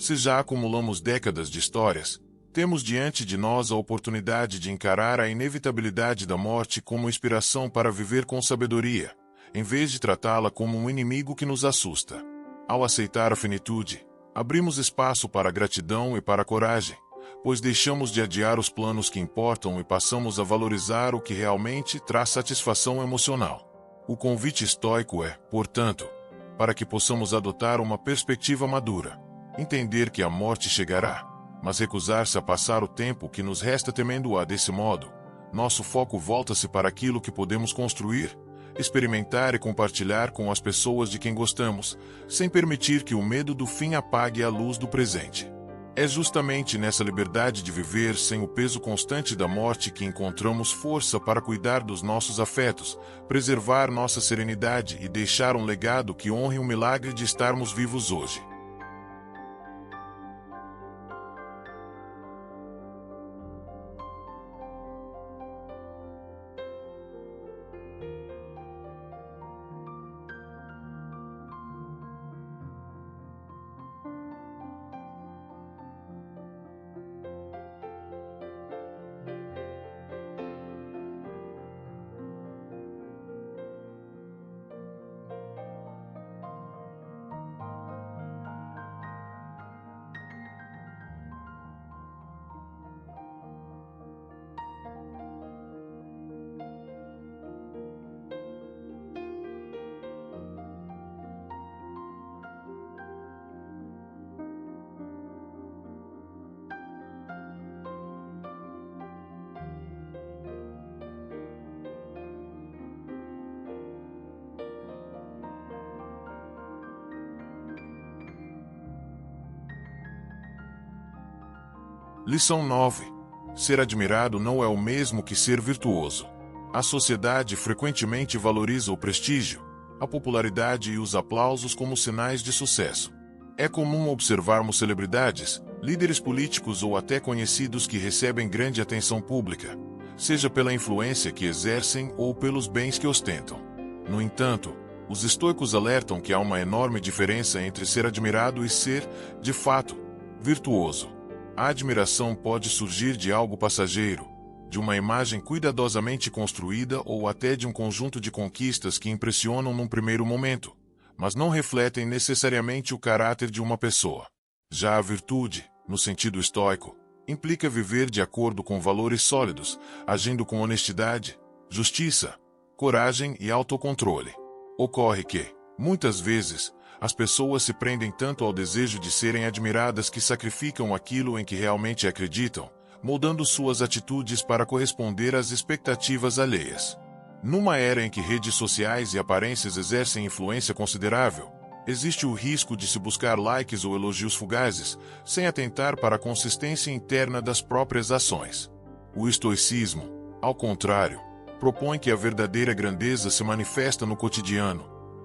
Se já acumulamos décadas de histórias, temos diante de nós a oportunidade de encarar a inevitabilidade da morte como inspiração para viver com sabedoria, em vez de tratá-la como um inimigo que nos assusta. Ao aceitar a finitude, abrimos espaço para a gratidão e para a coragem, pois deixamos de adiar os planos que importam e passamos a valorizar o que realmente traz satisfação emocional. O convite estoico é, portanto, para que possamos adotar uma perspectiva madura, entender que a morte chegará, mas recusar-se a passar o tempo que nos resta temendo-a. Desse modo, nosso foco volta-se para aquilo que podemos construir, experimentar e compartilhar com as pessoas de quem gostamos, sem permitir que o medo do fim apague a luz do presente. É justamente nessa liberdade de viver sem o peso constante da morte que encontramos força para cuidar dos nossos afetos, preservar nossa serenidade e deixar um legado que honre o milagre de estarmos vivos hoje. Lição 9. Ser admirado não é o mesmo que ser virtuoso. A sociedade frequentemente valoriza o prestígio, a popularidade e os aplausos como sinais de sucesso. É comum observarmos celebridades, líderes políticos ou até conhecidos que recebem grande atenção pública, seja pela influência que exercem ou pelos bens que ostentam. No entanto, os estoicos alertam que há uma enorme diferença entre ser admirado e ser, de fato, virtuoso. A admiração pode surgir de algo passageiro, de uma imagem cuidadosamente construída ou até de um conjunto de conquistas que impressionam num primeiro momento, mas não refletem necessariamente o caráter de uma pessoa. Já a virtude, no sentido estoico, implica viver de acordo com valores sólidos, agindo com honestidade, justiça, coragem e autocontrole. Ocorre que, muitas vezes, as pessoas se prendem tanto ao desejo de serem admiradas que sacrificam aquilo em que realmente acreditam, moldando suas atitudes para corresponder às expectativas alheias. Numa era em que redes sociais e aparências exercem influência considerável, existe o risco de se buscar likes ou elogios fugazes, sem atentar para a consistência interna das próprias ações. O estoicismo, ao contrário, propõe que a verdadeira grandeza se manifesta no cotidiano,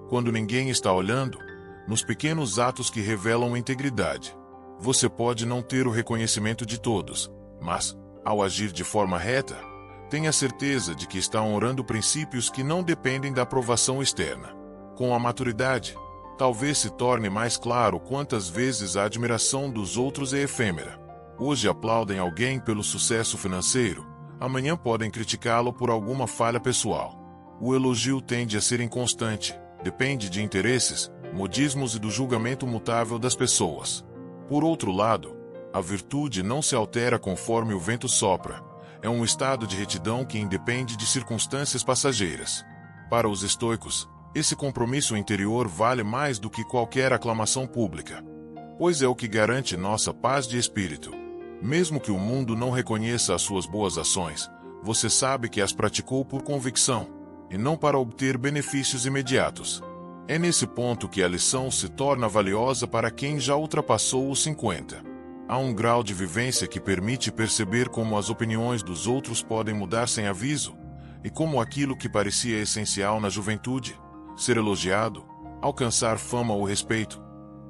quando ninguém está olhando, nos pequenos atos que revelam integridade. Você pode não ter o reconhecimento de todos, mas, ao agir de forma reta, tenha certeza de que está honrando princípios que não dependem da aprovação externa. Com a maturidade, talvez se torne mais claro quantas vezes a admiração dos outros é efêmera. Hoje aplaudem alguém pelo sucesso financeiro, amanhã podem criticá-lo por alguma falha pessoal. O elogio tende a ser inconstante, depende de interesses, modismos e do julgamento mutável das pessoas. Por outro lado, a virtude não se altera conforme o vento sopra. É um estado de retidão que independe de circunstâncias passageiras. Para os estoicos, esse compromisso interior vale mais do que qualquer aclamação pública, pois é o que garante nossa paz de espírito. Mesmo que o mundo não reconheça as suas boas ações, você sabe que as praticou por convicção, e não para obter benefícios imediatos. É nesse ponto que a lição se torna valiosa para quem já ultrapassou os 50. Há um grau de vivência que permite perceber como as opiniões dos outros podem mudar sem aviso, e como aquilo que parecia essencial na juventude, ser elogiado, alcançar fama ou respeito,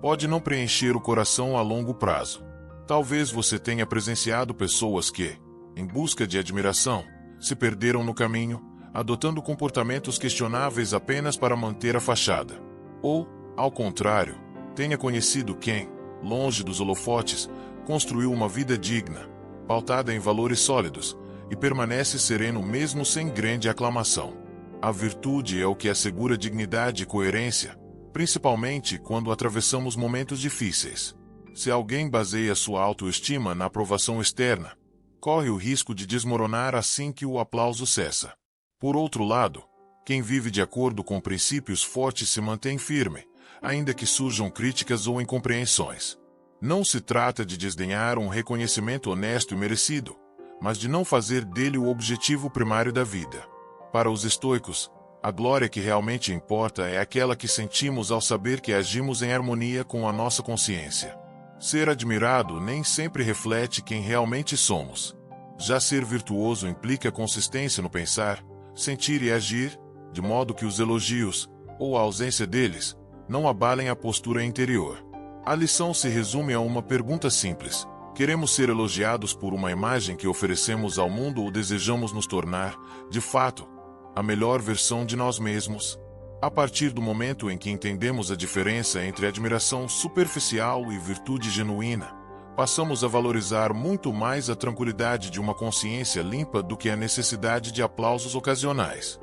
pode não preencher o coração a longo prazo. Talvez você tenha presenciado pessoas que, em busca de admiração, se perderam no caminho, adotando comportamentos questionáveis apenas para manter a fachada. Ou, ao contrário, tenha conhecido quem, longe dos holofotes, construiu uma vida digna, pautada em valores sólidos, e permanece sereno mesmo sem grande aclamação. A virtude é o que assegura dignidade e coerência, principalmente quando atravessamos momentos difíceis. Se alguém baseia sua autoestima na aprovação externa, corre o risco de desmoronar assim que o aplauso cessa. Por outro lado, quem vive de acordo com princípios fortes se mantém firme, ainda que surjam críticas ou incompreensões. Não se trata de desdenhar um reconhecimento honesto e merecido, mas de não fazer dele o objetivo primário da vida. Para os estoicos, a glória que realmente importa é aquela que sentimos ao saber que agimos em harmonia com a nossa consciência. Ser admirado nem sempre reflete quem realmente somos. Já ser virtuoso implica consistência no pensar, sentir e agir, de modo que os elogios, ou a ausência deles, não abalem a postura interior. A lição se resume a uma pergunta simples: queremos ser elogiados por uma imagem que oferecemos ao mundo ou desejamos nos tornar, de fato, a melhor versão de nós mesmos? A partir do momento em que entendemos a diferença entre admiração superficial e virtude genuína, passamos a valorizar muito mais a tranquilidade de uma consciência limpa do que a necessidade de aplausos ocasionais.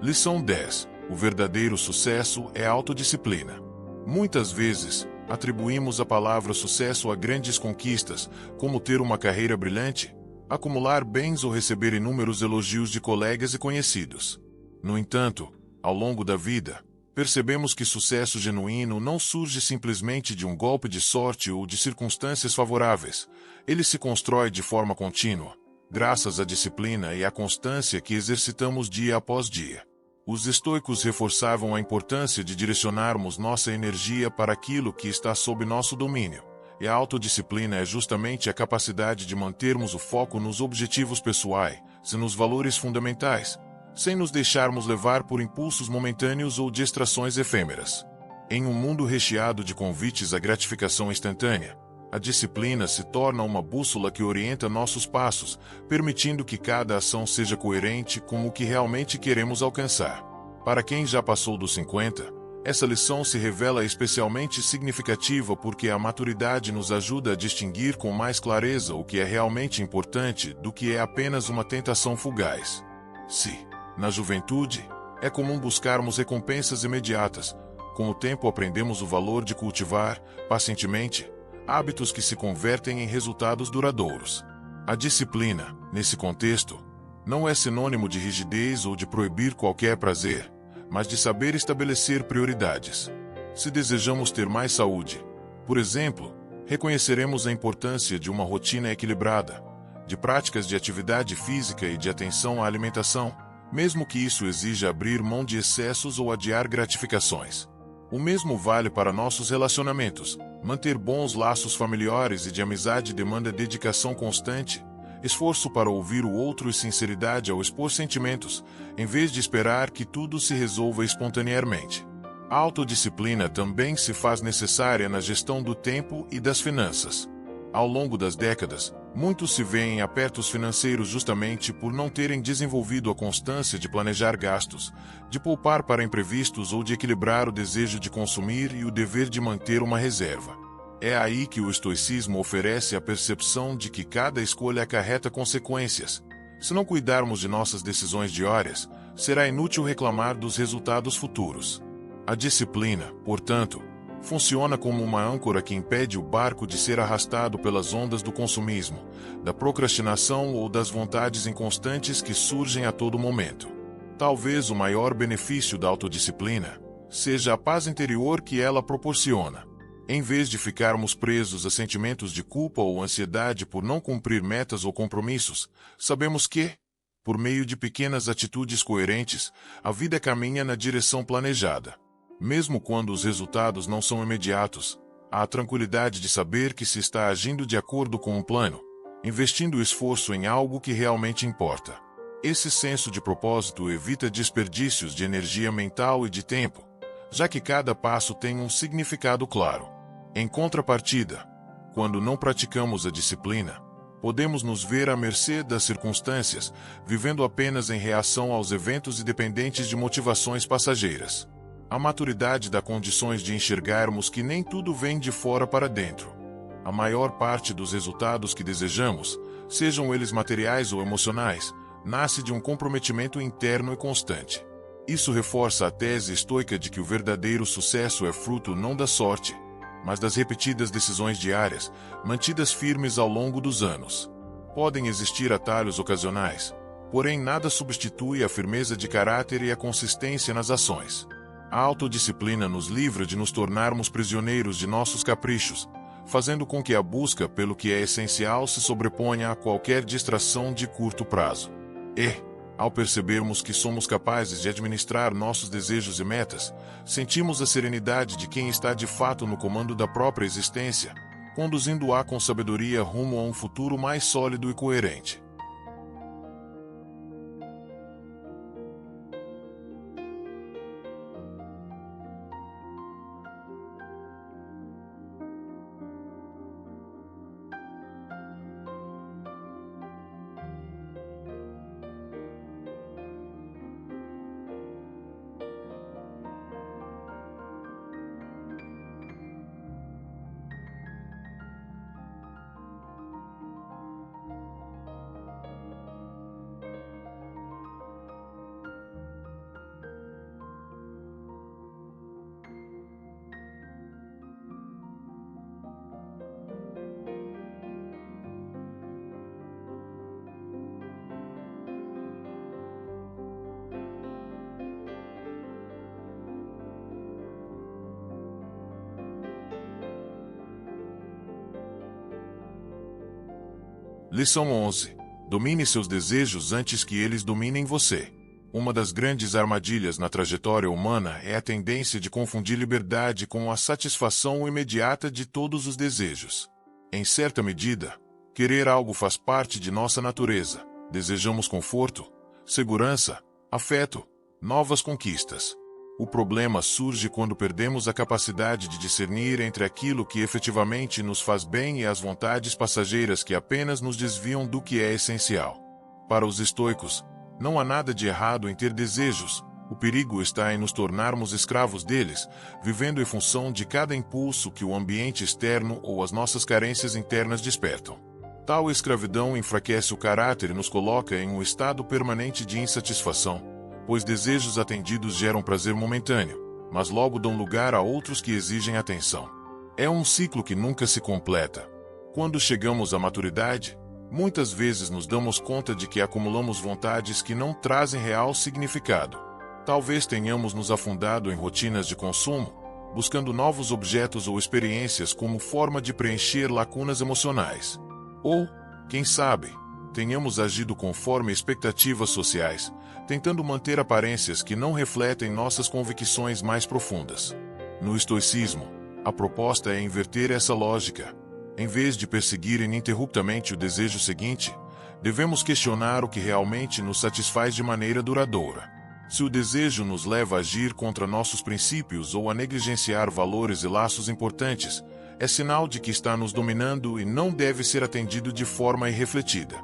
Lição 10. O verdadeiro sucesso é autodisciplina. Muitas vezes, atribuímos a palavra sucesso a grandes conquistas, como ter uma carreira brilhante, acumular bens ou receber inúmeros elogios de colegas e conhecidos. No entanto, ao longo da vida, percebemos que sucesso genuíno não surge simplesmente de um golpe de sorte ou de circunstâncias favoráveis. Ele se constrói de forma contínua, graças à disciplina e à constância que exercitamos dia após dia. Os estoicos reforçavam a importância de direcionarmos nossa energia para aquilo que está sob nosso domínio. E a autodisciplina é justamente a capacidade de mantermos o foco nos objetivos pessoais e nos valores fundamentais, sem nos deixarmos levar por impulsos momentâneos ou distrações efêmeras. Em um mundo recheado de convites à gratificação instantânea, a disciplina se torna uma bússola que orienta nossos passos, permitindo que cada ação seja coerente com o que realmente queremos alcançar. Para quem já passou dos 50, essa lição se revela especialmente significativa porque a maturidade nos ajuda a distinguir com mais clareza o que é realmente importante do que é apenas uma tentação fugaz. Se, na juventude, é comum buscarmos recompensas imediatas, com o tempo aprendemos o valor de cultivar, pacientemente, hábitos que se convertem em resultados duradouros. A disciplina, nesse contexto, não é sinônimo de rigidez ou de proibir qualquer prazer, mas de saber estabelecer prioridades. Se desejamos ter mais saúde, por exemplo, reconheceremos a importância de uma rotina equilibrada, de práticas de atividade física e de atenção à alimentação, mesmo que isso exija abrir mão de excessos ou adiar gratificações. O mesmo vale para nossos relacionamentos. Manter bons laços familiares e de amizade demanda dedicação constante, esforço para ouvir o outro e sinceridade ao expor sentimentos, em vez de esperar que tudo se resolva espontaneamente. A autodisciplina também se faz necessária na gestão do tempo e das finanças. Ao longo das décadas, muitos se veem em apertos financeiros justamente por não terem desenvolvido a constância de planejar gastos, de poupar para imprevistos ou de equilibrar o desejo de consumir e o dever de manter uma reserva. É aí que o estoicismo oferece a percepção de que cada escolha acarreta consequências. Se não cuidarmos de nossas decisões diárias, será inútil reclamar dos resultados futuros. A disciplina, portanto, funciona como uma âncora que impede o barco de ser arrastado pelas ondas do consumismo, da procrastinação ou das vontades inconstantes que surgem a todo momento. Talvez o maior benefício da autodisciplina seja a paz interior que ela proporciona. Em vez de ficarmos presos a sentimentos de culpa ou ansiedade por não cumprir metas ou compromissos, sabemos que, por meio de pequenas atitudes coerentes, a vida caminha na direção planejada. Mesmo quando os resultados não são imediatos, há a tranquilidade de saber que se está agindo de acordo com um plano, investindo esforço em algo que realmente importa. Esse senso de propósito evita desperdícios de energia mental e de tempo, já que cada passo tem um significado claro. Em contrapartida, quando não praticamos a disciplina, podemos nos ver à mercê das circunstâncias, vivendo apenas em reação aos eventos e dependentes de motivações passageiras. A maturidade dá condições de enxergarmos que nem tudo vem de fora para dentro. A maior parte dos resultados que desejamos, sejam eles materiais ou emocionais, nasce de um comprometimento interno e constante. Isso reforça a tese estoica de que o verdadeiro sucesso é fruto não da sorte, mas das repetidas decisões diárias, mantidas firmes ao longo dos anos. Podem existir atalhos ocasionais, porém nada substitui a firmeza de caráter e a consistência nas ações. A autodisciplina nos livra de nos tornarmos prisioneiros de nossos caprichos, fazendo com que a busca pelo que é essencial se sobreponha a qualquer distração de curto prazo. E, ao percebermos que somos capazes de administrar nossos desejos e metas, sentimos a serenidade de quem está de fato no comando da própria existência, conduzindo-a com sabedoria rumo a um futuro mais sólido e coerente. Lição 11. Domine seus desejos antes que eles dominem você. Uma das grandes armadilhas na trajetória humana é a tendência de confundir liberdade com a satisfação imediata de todos os desejos. Em certa medida, querer algo faz parte de nossa natureza. Desejamos conforto, segurança, afeto, novas conquistas. O problema surge quando perdemos a capacidade de discernir entre aquilo que efetivamente nos faz bem e as vontades passageiras que apenas nos desviam do que é essencial. Para os estoicos, não há nada de errado em ter desejos, o perigo está em nos tornarmos escravos deles, vivendo em função de cada impulso que o ambiente externo ou as nossas carências internas despertam. Tal escravidão enfraquece o caráter e nos coloca em um estado permanente de insatisfação, pois desejos atendidos geram prazer momentâneo, mas logo dão lugar a outros que exigem atenção. É um ciclo que nunca se completa. Quando chegamos à maturidade, muitas vezes nos damos conta de que acumulamos vontades que não trazem real significado. Talvez tenhamos nos afundado em rotinas de consumo, buscando novos objetos ou experiências como forma de preencher lacunas emocionais. Ou, quem sabe, tenhamos agido conforme expectativas sociais, tentando manter aparências que não refletem nossas convicções mais profundas. No estoicismo, a proposta é inverter essa lógica. Em vez de perseguir ininterruptamente o desejo seguinte, devemos questionar o que realmente nos satisfaz de maneira duradoura. Se o desejo nos leva a agir contra nossos princípios ou a negligenciar valores e laços importantes, é sinal de que está nos dominando e não deve ser atendido de forma irrefletida.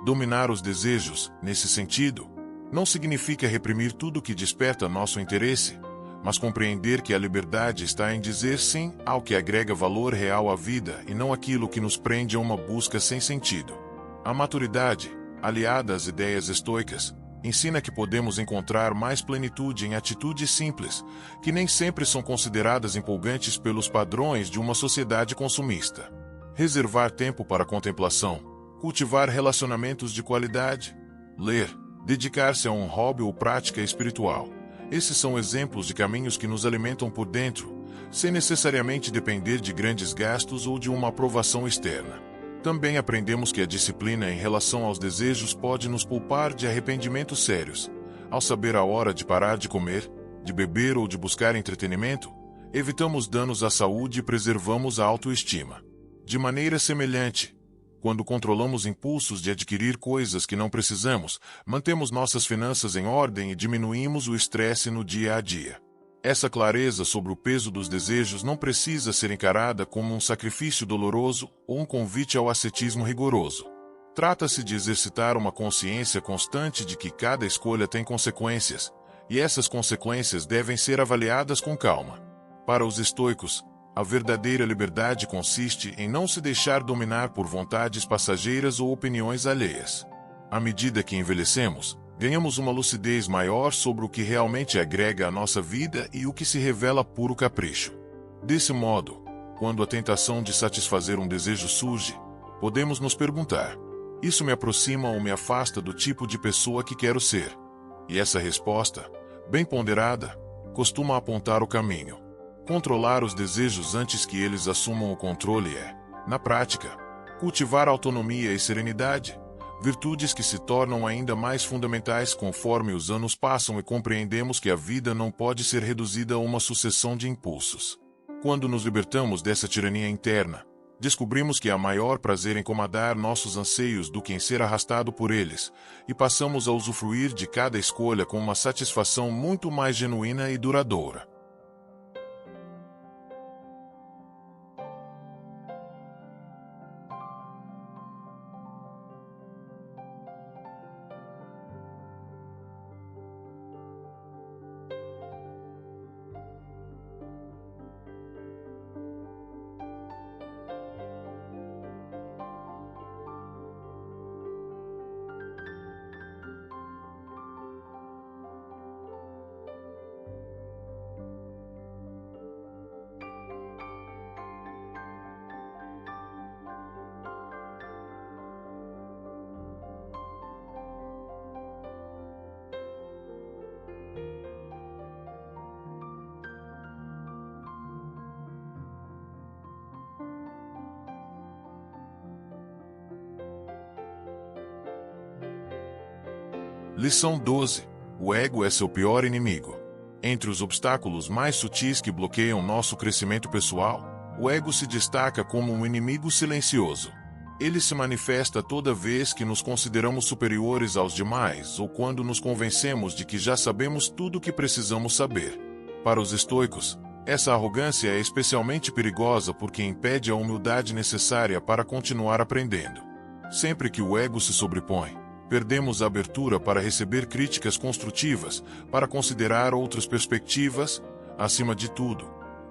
Dominar os desejos, nesse sentido, não significa reprimir tudo que desperta nosso interesse, mas compreender que a liberdade está em dizer sim ao que agrega valor real à vida e não aquilo que nos prende a uma busca sem sentido. A maturidade, aliada às ideias estoicas, ensina que podemos encontrar mais plenitude em atitudes simples, que nem sempre são consideradas empolgantes pelos padrões de uma sociedade consumista. Reservar tempo para contemplação, cultivar relacionamentos de qualidade, ler, dedicar-se a um hobby ou prática espiritual. Esses são exemplos de caminhos que nos alimentam por dentro, sem necessariamente depender de grandes gastos ou de uma aprovação externa. Também aprendemos que a disciplina em relação aos desejos pode nos poupar de arrependimentos sérios. Ao saber a hora de parar de comer, de beber ou de buscar entretenimento, evitamos danos à saúde e preservamos a autoestima. De maneira semelhante, quando controlamos impulsos de adquirir coisas que não precisamos, mantemos nossas finanças em ordem e diminuímos o estresse no dia a dia. Essa clareza sobre o peso dos desejos não precisa ser encarada como um sacrifício doloroso ou um convite ao ascetismo rigoroso. Trata-se de exercitar uma consciência constante de que cada escolha tem consequências, e essas consequências devem ser avaliadas com calma. Para os estoicos, a verdadeira liberdade consiste em não se deixar dominar por vontades passageiras ou opiniões alheias. À medida que envelhecemos, ganhamos uma lucidez maior sobre o que realmente agrega à nossa vida e o que se revela puro capricho. Desse modo, quando a tentação de satisfazer um desejo surge, podemos nos perguntar: isso me aproxima ou me afasta do tipo de pessoa que quero ser? E essa resposta, bem ponderada, costuma apontar o caminho. Controlar os desejos antes que eles assumam o controle é, na prática, cultivar autonomia e serenidade, virtudes que se tornam ainda mais fundamentais conforme os anos passam e compreendemos que a vida não pode ser reduzida a uma sucessão de impulsos. Quando nos libertamos dessa tirania interna, descobrimos que há maior prazer em comandar nossos anseios do que em ser arrastado por eles, e passamos a usufruir de cada escolha com uma satisfação muito mais genuína e duradoura. Lição 12. O ego é seu pior inimigo. Entre os obstáculos mais sutis que bloqueiam nosso crescimento pessoal, o ego se destaca como um inimigo silencioso. Ele se manifesta toda vez que nos consideramos superiores aos demais ou quando nos convencemos de que já sabemos tudo o que precisamos saber. Para os estoicos, essa arrogância é especialmente perigosa porque impede a humildade necessária para continuar aprendendo. Sempre que o ego se sobrepõe, perdemos a abertura para receber críticas construtivas, para considerar outras perspectivas, acima de tudo,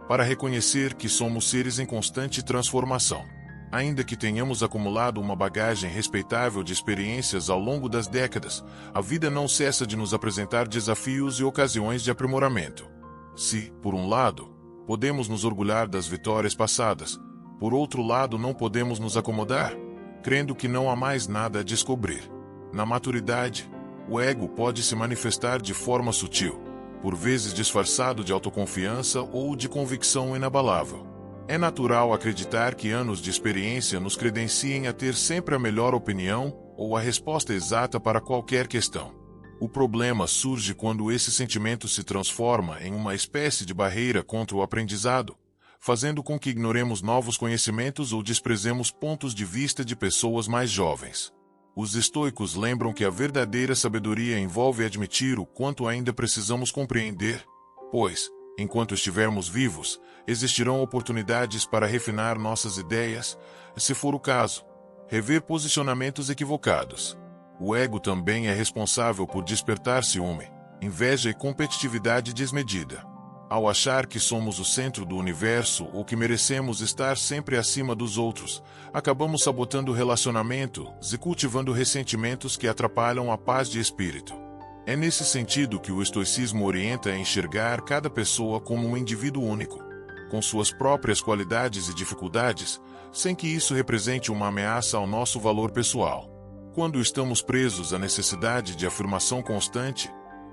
para reconhecer que somos seres em constante transformação. Ainda que tenhamos acumulado uma bagagem respeitável de experiências ao longo das décadas, a vida não cessa de nos apresentar desafios e ocasiões de aprimoramento. Se, por um lado, podemos nos orgulhar das vitórias passadas, por outro lado não podemos nos acomodar, crendo que não há mais nada a descobrir. Na maturidade, o ego pode se manifestar de forma sutil, por vezes disfarçado de autoconfiança ou de convicção inabalável. É natural acreditar que anos de experiência nos credenciem a ter sempre a melhor opinião ou a resposta exata para qualquer questão. O problema surge quando esse sentimento se transforma em uma espécie de barreira contra o aprendizado, fazendo com que ignoremos novos conhecimentos ou desprezemos pontos de vista de pessoas mais jovens. Os estoicos lembram que a verdadeira sabedoria envolve admitir o quanto ainda precisamos compreender, pois, enquanto estivermos vivos, existirão oportunidades para refinar nossas ideias, se for o caso, rever posicionamentos equivocados. O ego também é responsável por despertar ciúme, inveja e competitividade desmedida. Ao achar que somos o centro do universo ou que merecemos estar sempre acima dos outros, acabamos sabotando relacionamentos e cultivando ressentimentos que atrapalham a paz de espírito. É nesse sentido que o estoicismo orienta a enxergar cada pessoa como um indivíduo único, com suas próprias qualidades e dificuldades, sem que isso represente uma ameaça ao nosso valor pessoal. Quando estamos presos à necessidade de afirmação constante,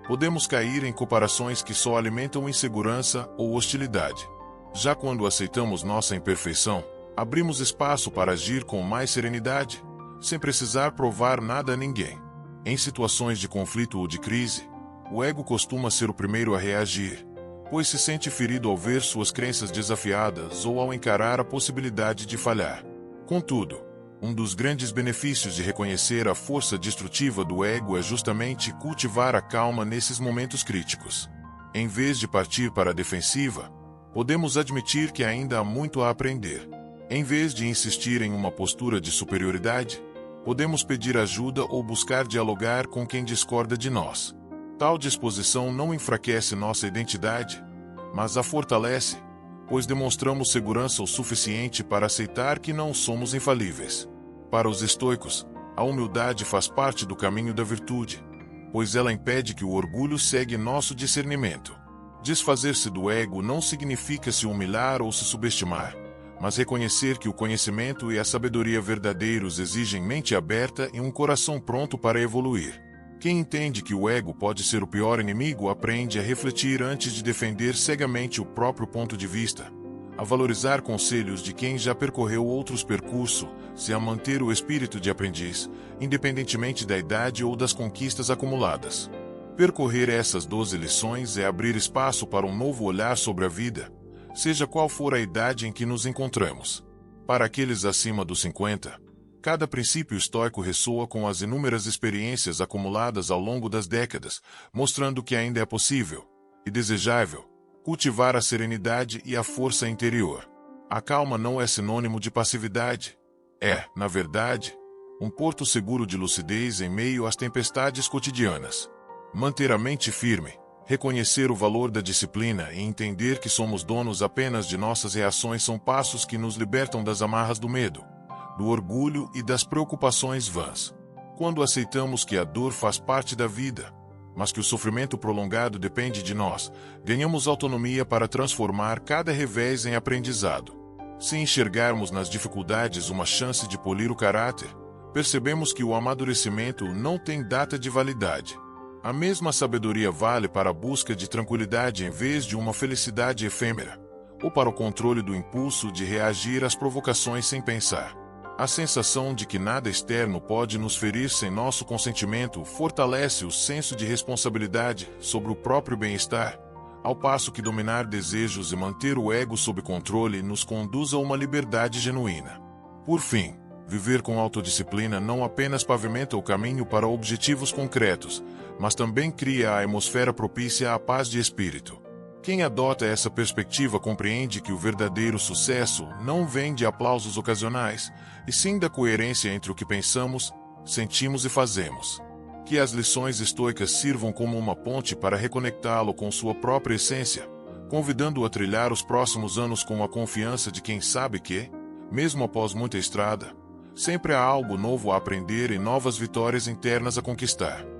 podemos cair em comparações que só alimentam insegurança ou hostilidade. Já quando aceitamos nossa imperfeição, abrimos espaço para agir com mais serenidade, sem precisar provar nada a ninguém. Em situações de conflito ou de crise, o ego costuma ser o primeiro a reagir, pois se sente ferido ao ver suas crenças desafiadas ou ao encarar a possibilidade de falhar. Contudo, um dos grandes benefícios de reconhecer a força destrutiva do ego é justamente cultivar a calma nesses momentos críticos. Em vez de partir para a defensiva, podemos admitir que ainda há muito a aprender. Em vez de insistir em uma postura de superioridade, podemos pedir ajuda ou buscar dialogar com quem discorda de nós. Tal disposição não enfraquece nossa identidade, mas a fortalece, pois demonstramos segurança o suficiente para aceitar que não somos infalíveis. Para os estoicos, a humildade faz parte do caminho da virtude, pois ela impede que o orgulho cegue nosso discernimento. Desfazer-se do ego não significa se humilhar ou se subestimar, mas reconhecer que o conhecimento e a sabedoria verdadeiros exigem mente aberta e um coração pronto para evoluir. Quem entende que o ego pode ser o pior inimigo aprende a refletir antes de defender cegamente o próprio ponto de vista, a valorizar conselhos de quem já percorreu outros percursos e a manter o espírito de aprendiz, independentemente da idade ou das conquistas acumuladas. Percorrer essas 12 lições é abrir espaço para um novo olhar sobre a vida, seja qual for a idade em que nos encontramos. Para aqueles acima dos 50, cada princípio estoico ressoa com as inúmeras experiências acumuladas ao longo das décadas, mostrando que ainda é possível, e desejável, cultivar a serenidade e a força interior. A calma não é sinônimo de passividade. É, na verdade, um porto seguro de lucidez em meio às tempestades cotidianas. Manter a mente firme, reconhecer o valor da disciplina e entender que somos donos apenas de nossas reações são passos que nos libertam das amarras do medo, do orgulho e das preocupações vãs. Quando aceitamos que a dor faz parte da vida, mas que o sofrimento prolongado depende de nós, ganhamos autonomia para transformar cada revés em aprendizado. Se enxergarmos nas dificuldades uma chance de polir o caráter, percebemos que o amadurecimento não tem data de validade. A mesma sabedoria vale para a busca de tranquilidade em vez de uma felicidade efêmera, ou para o controle do impulso de reagir às provocações sem pensar. A sensação de que nada externo pode nos ferir sem nosso consentimento fortalece o senso de responsabilidade sobre o próprio bem-estar, ao passo que dominar desejos e manter o ego sob controle nos conduz a uma liberdade genuína. Por fim, viver com autodisciplina não apenas pavimenta o caminho para objetivos concretos, mas também cria a atmosfera propícia à paz de espírito. Quem adota essa perspectiva compreende que o verdadeiro sucesso não vem de aplausos ocasionais, e sim da coerência entre o que pensamos, sentimos e fazemos. Que as lições estoicas sirvam como uma ponte para reconectá-lo com sua própria essência, convidando-o a trilhar os próximos anos com a confiança de quem sabe que, mesmo após muita estrada, sempre há algo novo a aprender e novas vitórias internas a conquistar.